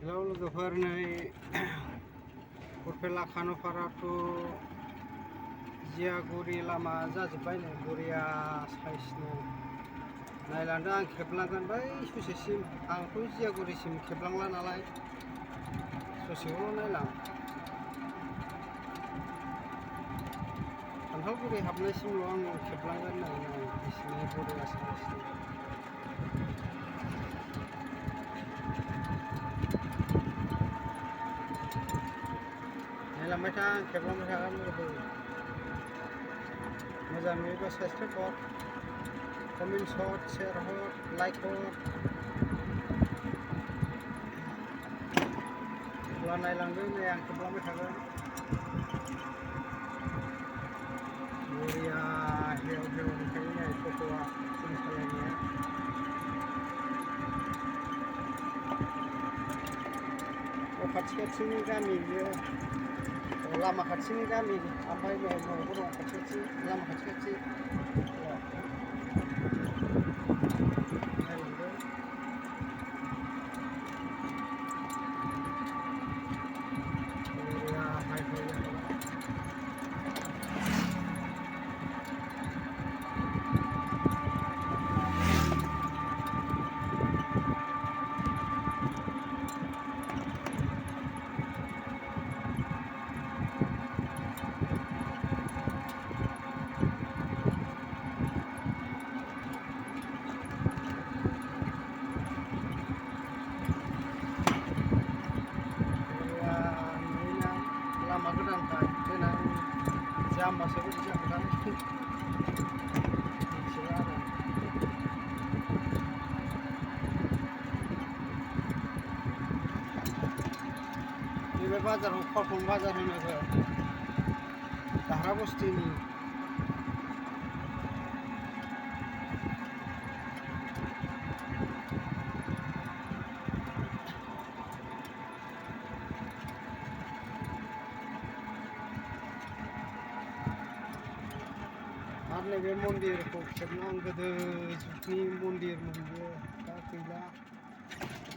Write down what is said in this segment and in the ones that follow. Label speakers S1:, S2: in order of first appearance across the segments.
S1: Hello लोगोफोर, नै Barpeta खान'पारा two जियागुरि लामा जाजोब्बाय। नै बरिया साइसनो नायलांदों आं, खेबलांगोन बै ससेसिम। आंथ' जियागुरिसिम खेबलांला नालाय, ससेखौल' नायलां। खान्थालगुरि हाबनायसिमल' आं खेबलांगोन। नै बिसिनि बरिया साइसनो नायलांबाय था, आं खेबलांबाय थागोन लोगोफोर। मोजां नुयोबा साबसक्राइब हर, कमेन्ट हर, शेयार हर, लाइक हर। अब्ला नायलांदो, नै आं खेबलांबाय थागोन। बरिया हेव हेव नुखायो नै टट'आ, जों सालायनाया। खाथि खाथिनि गामि बियो, लामा खाथिनि गामि, ओमफ्राय नै न'बो दं खाथि खाथि, लामा खाथि खाथि। नायलांदो। बरिया हाइ फाइ जाखाबाय। लामा गोदानखाय देनां जामबासो बोरै जागोनथाय मिथिला आरो। नैबे बाजाराव कटन बाजार होनो, दाह्राबस्थिनि। आरो नैबे मन्दिरखौ खेबनो, आं गोदो जुगनि मन्दिरमोन बियो, दा गैला।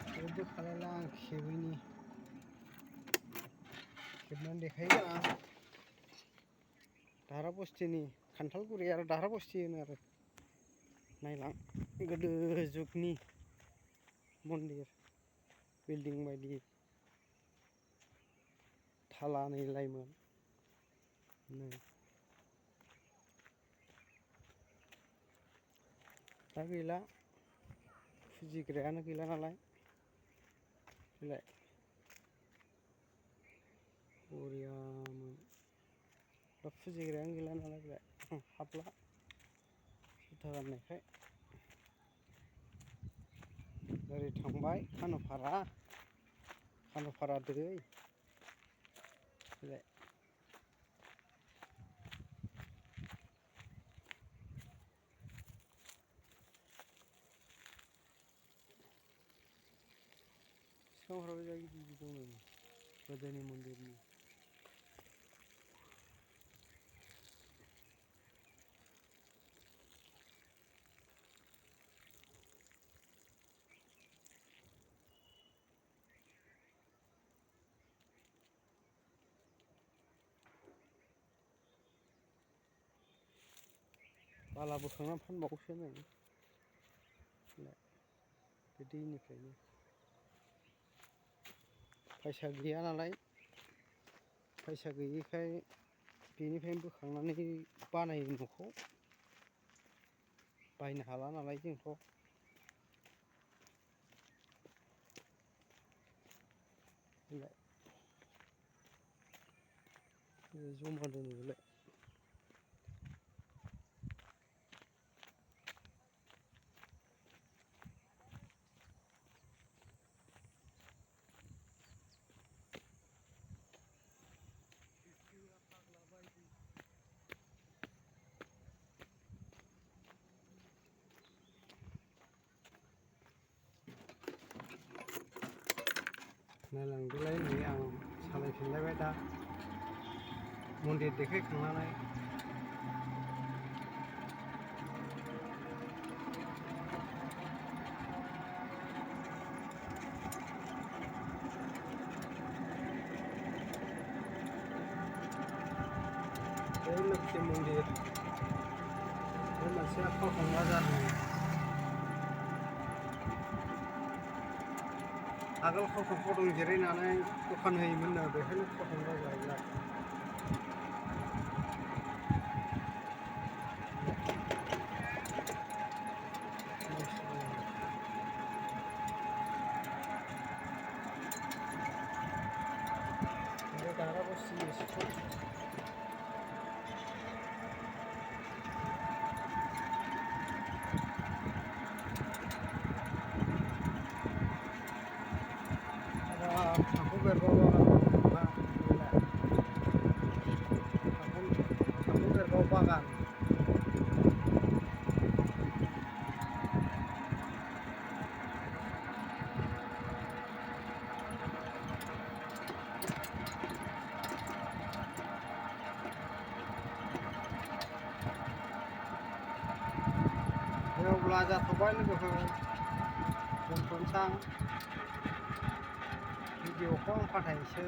S1: जेबो खालायला आं खेबैनि, खेबनानै देखायगोन आं। दाह्राबस्थिनि खान्थालगुरि आरो दाह्राबस्ति होनो आरो। नायलां, गोदो जुगनि मन्दिर, बिल्डिं बायदि थालानैलायमोन। नै दा गैला, फुजिग्रायानो गैला नालाय। बेलाय बरियामोन, दा फुजिग्रायानो गैला नालाय। बेलाय हाबला जुथा गाननायखाय। ओरै थांबाय खान'पारा दै। बेलाय सिगांफ्राव गिदिर गिदिर दंमोन, गोदोनि मन्दिरनि। बाला बोखांनानै फानबावोसो नै, बे दैनिफ्रायनो। फैसा गैया नालाय, फैसा गैयिखाय बेनिफ्रायनो बोखांनानै बानायो न'खौ। बायनो हाला नालाय जोंथ'। जमा दोनो बेलाय। नायलांदोलाय, नै आं सालायफिनलायबाय दा मन्दिर देखायखांनानै। बे लोक्षि मन्दिर बे मोनसे खावखं बाजारनि आगोल खावखं फदं जिरायनानै दखान होयोमोननो बेखायनो खावखं बाजार बिराद दारा बस्तिनि स्कुल थांखु बेरगाव बागान अब्ला जाथ'बाय लोगोफोर दोनथ'नोसै आं भिडिअखौ आं फाथायनोसै